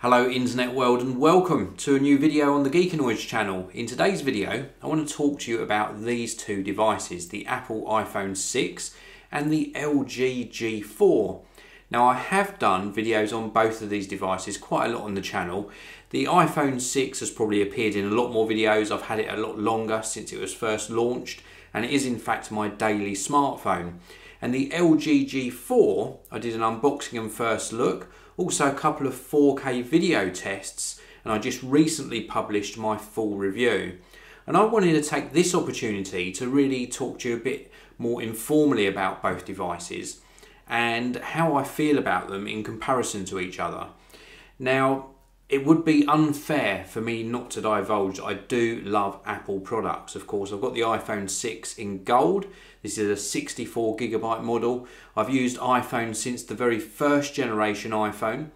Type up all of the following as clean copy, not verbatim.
Hello internet world and welcome to a new video on the Geekanoids channel. In today's video I want to talk to you about these two devices, the Apple iPhone 6 and the LG G4. Now I have done videos on both of these devices quite a lot on the channel. The iPhone 6 has probably appeared in a lot more videos. I've had it a lot longer since it was first launched and it is in fact my daily smartphone. And the LG G4, I did an unboxing and first look, also a couple of 4K video tests, and I just recently published my full review. And I wanted to take this opportunity to really talk to you a bit more informally about both devices and how I feel about them in comparison to each other. Now, it would be unfair for me not to divulge I do love Apple products. Of course, I've got the iPhone 6 in gold. This is a 64GB model. I've used iPhone since the very first generation iPhone.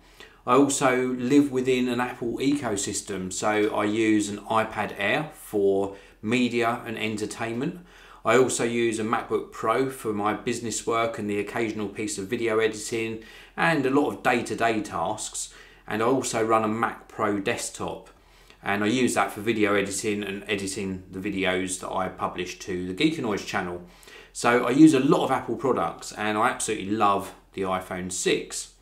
I also live within an Apple ecosystem, so I use an iPad Air for media and entertainment. I also use a MacBook Pro for my business work and the occasional piece of video editing and a lot of day-to-day tasks. And I also run a Mac Pro desktop, and I use that for video editing and editing the videos that I publish to the Geekanoids channel. So I use a lot of Apple products and I absolutely love the iPhone 6.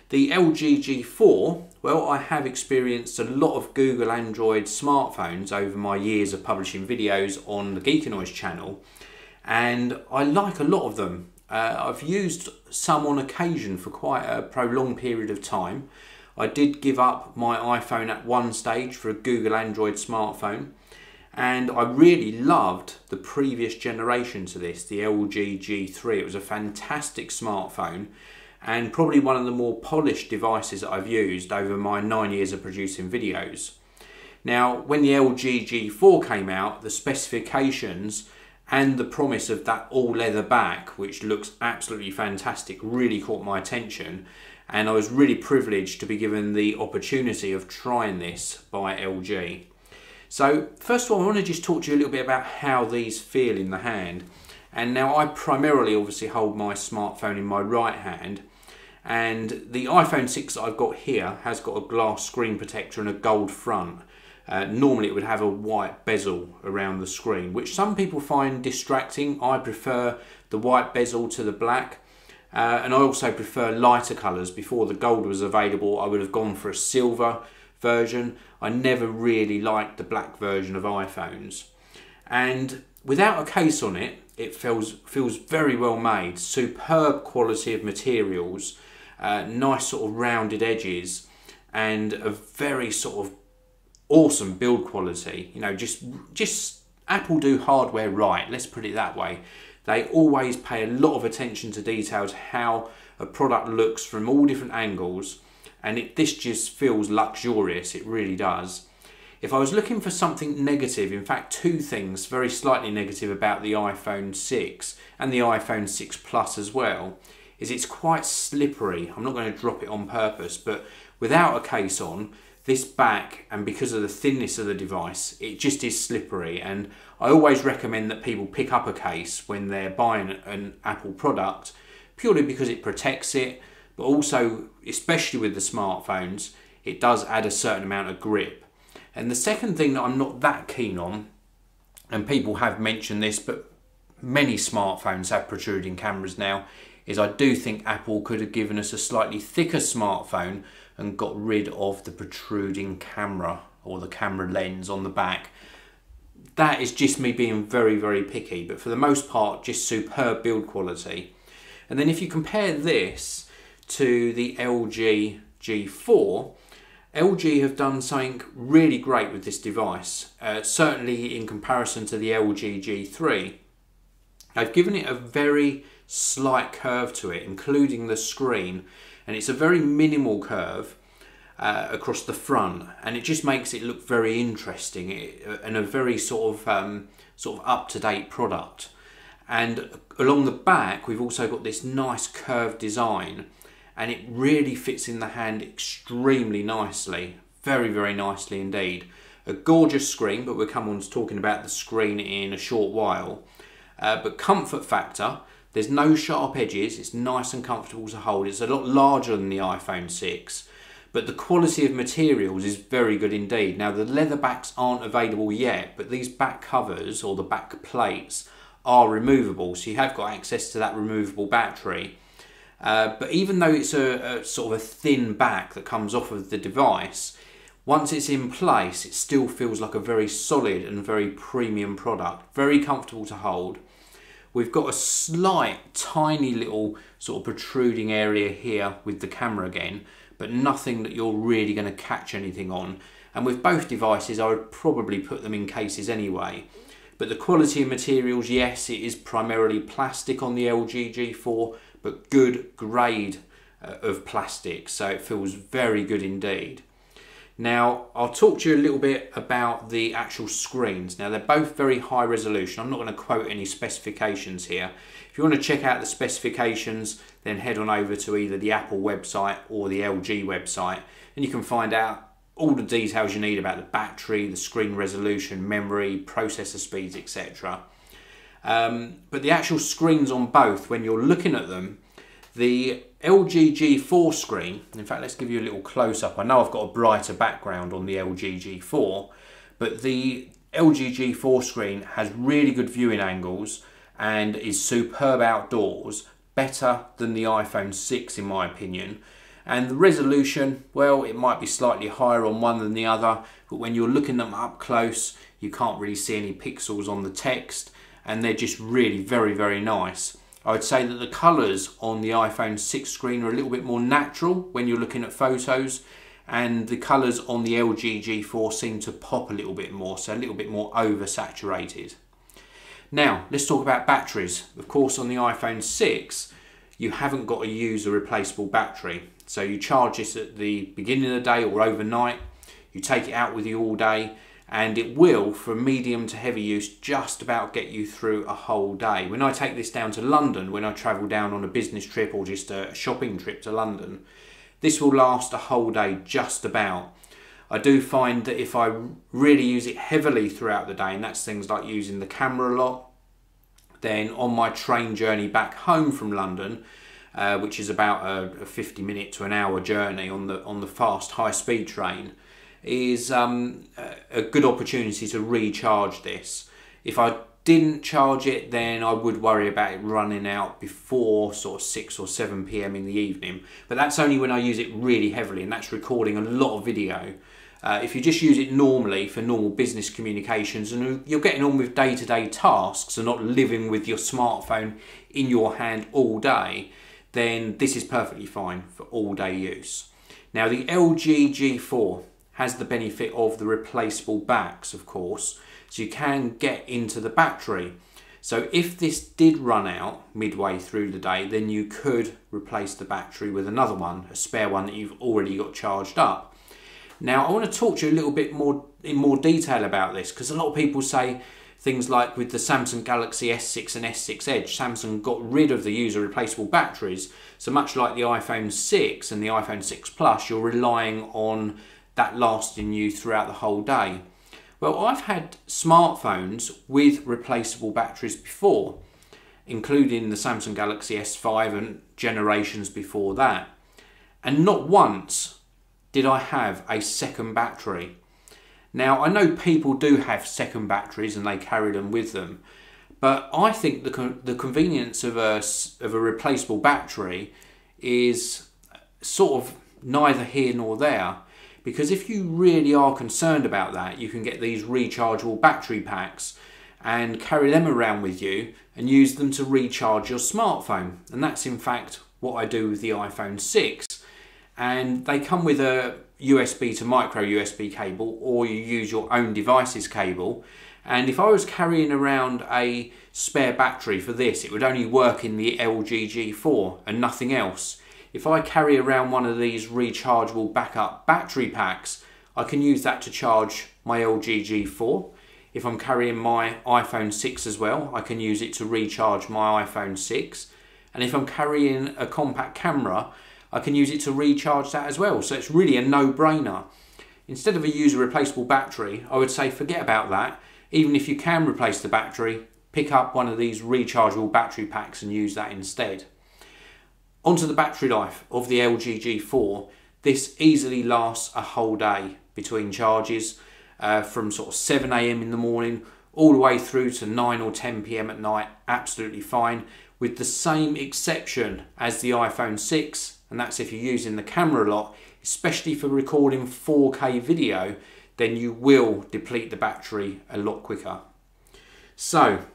The LG G4, well, I have experienced a lot of Google Android smartphones over my years of publishing videos on the Geekanoids channel, and I like a lot of them. I've used some on occasion for quite a prolonged period of time. I did give up my iPhone at one stage for a Google Android smartphone, and I really loved the previous generation to this, the LG G3. It was a fantastic smartphone and probably one of the more polished devices that I've used over my 9 years of producing videos. Now, when the LG G4 came out, the specifications and the promise of that all leather back, which looks absolutely fantastic, really caught my attention. And I was really privileged to be given the opportunity of trying this by LG. So first of all, I want to just talk to you a little bit about how these feel in the hand. And now I primarily obviously hold my smartphone in my right hand, and the iPhone 6 that I've got here has got a glass screen protector and a gold front. Normally it would have a white bezel around the screen, which some people find distracting. I prefer the white bezel to the black. And I also prefer lighter colours. Before the gold was available, I would have gone for a silver version. I never really liked the black version of iPhones. And without a case on it, it feels very well made. Superb quality of materials, nice sort of rounded edges, and a very sort of awesome build quality. You know, just Apple do hardware right, let's put it that way. They always pay a lot of attention to details, how a product looks from all different angles, and this just feels luxurious, it really does. If I was looking for something negative, in fact two things very slightly negative about the iPhone 6 and the iPhone 6 Plus as well, is it's quite slippery. I'm not going to drop it on purpose, but without a case on, this back, and because of the thinness of the device, it just is slippery. And I always recommend that people pick up a case when they're buying an Apple product, purely because it protects it, but also, especially with the smartphones, it does add a certain amount of grip. And the second thing that I'm not that keen on, and people have mentioned this, but many smartphones have protruding cameras now, is I do think Apple could have given us a slightly thicker smartphone and got rid of the protruding camera or the camera lens on the back. That is just me being very, very picky, but for the most part, just superb build quality. And then if you compare this to the LG G4, LG have done something really great with this device, certainly in comparison to the LG G3. They've given it a very slight curve to it, including the screen, and it's a very minimal curve across the front, and it just makes it look very interesting and a very sort of up-to-date product. And along the back we've also got this nice curved design, and it really fits in the hand extremely nicely, very, very nicely indeed. A gorgeous screen, but we'll come on to talking about the screen in a short while. But comfort factor, there's no sharp edges, it's nice and comfortable to hold. It's a lot larger than the iPhone 6, but the quality of materials is very good indeed. Now the leather backs aren't available yet, but these back covers or the back plates are removable, so you have got access to that removable battery. But even though it's a sort of a thin back that comes off of the device, once it's in place, it still feels like a very solid and very premium product. Very comfortable to hold. We've got a slight, tiny little sort of protruding area here with the camera again, but nothing that you're really going to catch anything on. And with both devices, I would probably put them in cases anyway. But the quality of materials, yes, it is primarily plastic on the LG G4, but good grade of plastic, so it feels very good indeed. Now, I'll talk to you a little bit about the actual screens. Now, they're both very high resolution. I'm not going to quote any specifications here. If you want to check out the specifications, then head on over to either the Apple website or the LG website, and you can find out all the details you need about the battery, the screen resolution, memory, processor speeds, etc. But the actual screens on both, when you're looking at them, the LG G4 screen, in fact let's give you a little close-up. I know I've got a brighter background on the LG G4, but the LG G4 screen has really good viewing angles and is superb outdoors, better than the iPhone 6 in my opinion. And the resolution, well, it might be slightly higher on one than the other, but when you're looking them up close, you can't really see any pixels on the text, and they're just really very, very nice. I would say that the colours on the iPhone 6 screen are a little bit more natural when you're looking at photos, and the colours on the LG G4 seem to pop a little bit more, so a little bit more oversaturated. Now, let's talk about batteries. Of course, on the iPhone 6, you haven't got to use a replaceable battery. So you charge this at the beginning of the day or overnight, you take it out with you all day, and it will, for medium to heavy use, just about get you through a whole day. When I take this down to London, when I travel down on a business trip or just a shopping trip to London, this will last a whole day just about. I do find that if I really use it heavily throughout the day, and that's things like using the camera a lot, then on my train journey back home from London, which is about a 50-minute to an hour journey on the fast high-speed train, is a good opportunity to recharge this. If I didn't charge it, then I would worry about it running out before sort of 6 or 7 p.m. in the evening. But that's only when I use it really heavily, and that's recording a lot of video. If you just use it normally for normal business communications and you're getting on with day-to-day tasks and not living with your smartphone in your hand all day, then this is perfectly fine for all-day use. Now, the LG G4 has the benefit of the replaceable backs, of course, so you can get into the battery. So if this did run out midway through the day, then you could replace the battery with another one, a spare one that you've already got charged up. Now, I want to talk to you a little bit more in more detail about this, because a lot of people say things like with the Samsung Galaxy S6 and S6 Edge, Samsung got rid of the user replaceable batteries. So much like the iPhone 6 and the iPhone 6 Plus, you're relying on that lasting you throughout the whole day. Well, I've had smartphones with replaceable batteries before, including the Samsung Galaxy S5 and generations before that. And not once did I have a second battery. Now, I know people do have second batteries and they carry them with them, but I think the convenience of a replaceable battery is sort of neither here nor there. Because if you really are concerned about that, you can get these rechargeable battery packs and carry them around with you and use them to recharge your smartphone. And that's in fact what I do with the iPhone 6. And they come with a USB to micro USB cable, or you use your own device's cable. And if I was carrying around a spare battery for this, it would only work in the LG G4 and nothing else. If I carry around one of these rechargeable backup battery packs, I can use that to charge my LG G4. If I'm carrying my iPhone 6 as well, I can use it to recharge my iPhone 6. And if I'm carrying a compact camera, I can use it to recharge that as well. So it's really a no-brainer. Instead of a user replaceable battery, I would say forget about that. Even if you can replace the battery, pick up one of these rechargeable battery packs and use that instead. Onto the battery life of the LG G4. this easily lasts a whole day between charges, from sort of 7 AM in the morning all the way through to 9 or 10 PM at night, absolutely fine, with the same exception as the iPhone 6, and that's if you're using the camera a lot, especially for recording 4K video, then you will deplete the battery a lot quicker. So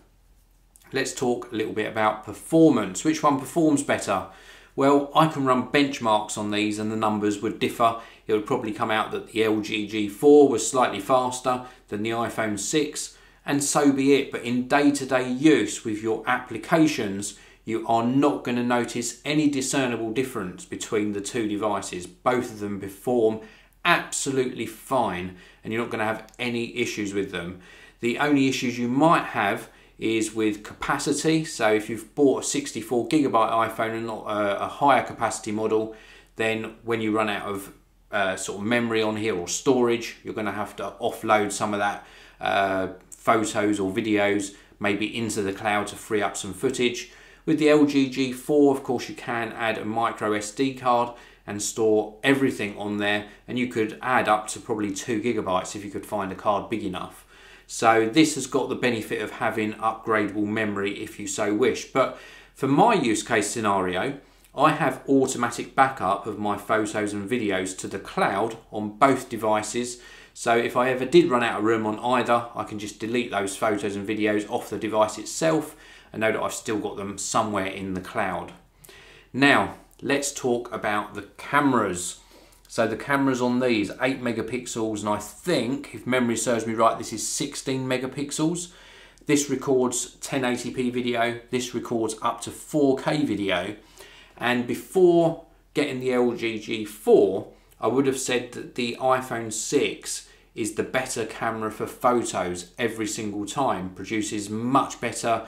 let's talk a little bit about performance. Which one performs better? Well, I can run benchmarks on these and the numbers would differ. It would probably come out that the LG G4 was slightly faster than the iPhone 6, and so be it. But in day-to-day use with your applications, you are not going to notice any discernible difference between the two devices. Both of them perform absolutely fine and you're not going to have any issues with them. The only issues you might have is with capacity. So if you've bought a 64 gigabyte iPhone and not a higher capacity model, then when you run out of sort of memory on here or storage, you're going to have to offload some of that photos or videos maybe into the cloud to free up some footage. With the LG G4, of course, you can add a micro SD card and store everything on there, and you could add up to probably 2 gigabytes if you could find a card big enough. So this has got the benefit of having upgradable memory if you so wish. But for my use case scenario, I have automatic backup of my photos and videos to the cloud on both devices. So if I ever did run out of room on either, I can just delete those photos and videos off the device itself and know that I've still got them somewhere in the cloud. Now, let's talk about the cameras. So the cameras on these, 8 megapixels, and I think, if memory serves me right, this is 16 megapixels. This records 1080p video, this records up to 4K video. And before getting the LG G4, I would have said that the iPhone 6 is the better camera for photos every single time. Produces much better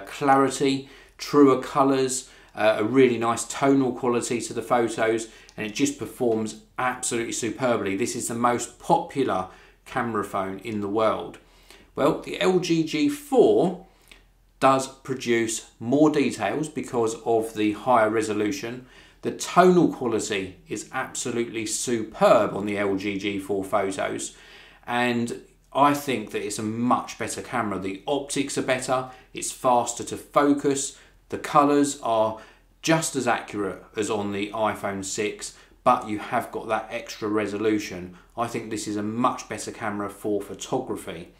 clarity, truer colours, a really nice tonal quality to the photos, and it just performs absolutely superbly. This is the most popular camera phone in the world. Well, the LG G4 does produce more details because of the higher resolution. The tonal quality is absolutely superb on the LG G4 photos, and I think that it's a much better camera. The optics are better, it's faster to focus, the colours are just as accurate as on the iPhone 6, but you have got that extra resolution. I think this is a much better camera for photography.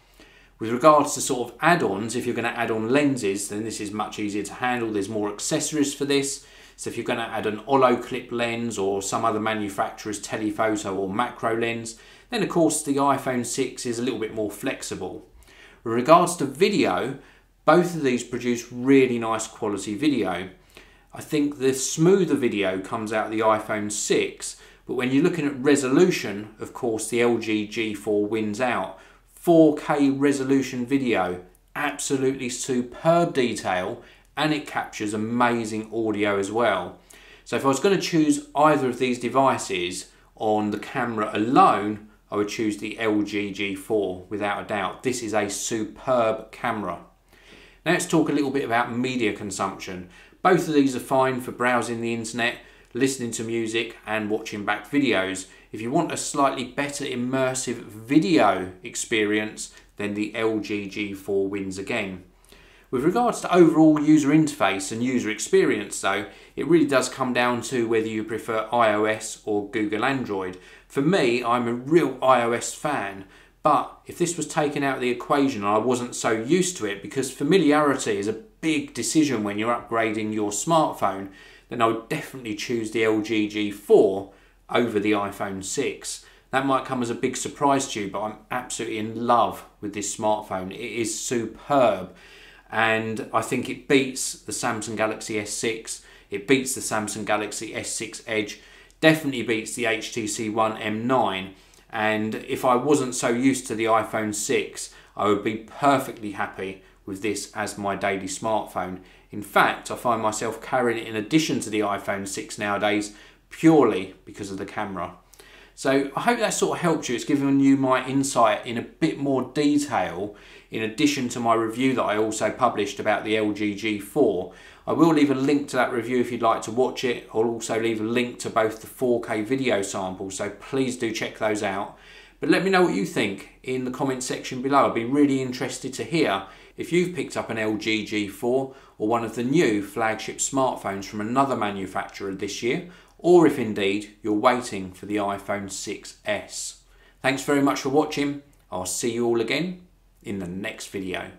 With regards to sort of add-ons, if you're going to add on lenses, then this is much easier to handle. There's more accessories for this. So if you're going to add an holo clip lens or some other manufacturer's telephoto or macro lens, then of course the iPhone 6 is a little bit more flexible. With regards to video, both of these produce really nice quality video. I think the smoother video comes out of the iPhone 6, but when you're looking at resolution, of course the LG G4 wins out. 4K resolution video, absolutely superb detail, and it captures amazing audio as well. So if I was going to choose either of these devices on the camera alone, I would choose the LG G4 without a doubt. This is a superb camera. Now let's talk a little bit about media consumption. Both of these are fine for browsing the internet, listening to music and watching back videos. If you want a slightly better immersive video experience, then the LG G4 wins again. With regards to overall user interface and user experience though, it really does come down to whether you prefer iOS or Google Android. For me, I'm a real iOS fan, but if this was taken out of the equation and I wasn't so used to it, because familiarity is a big decision when you're upgrading your smartphone, then I would definitely choose the LG G4 over the iPhone 6. That might come as a big surprise to you, but I'm absolutely in love with this smartphone. It is superb, and I think it beats the Samsung Galaxy S6, it beats the Samsung Galaxy S6 Edge, definitely beats the HTC One M9, and if I wasn't so used to the iPhone 6, I would be perfectly happy with this as my daily smartphone. In fact, I find myself carrying it in addition to the iPhone 6 nowadays, purely because of the camera. So I hope that sort of helped you. It's given you my insight in a bit more detail in addition to my review that I also published about the LG G4. I will leave a link to that review if you'd like to watch it. I'll also leave a link to both the 4K video samples, so please do check those out. But let me know what you think in the comment section below. I'd be really interested to hear if you've picked up an LG G4 or one of the new flagship smartphones from another manufacturer this year, or if indeed you're waiting for the iPhone 6s. Thanks very much for watching. I'll see you all again in the next video.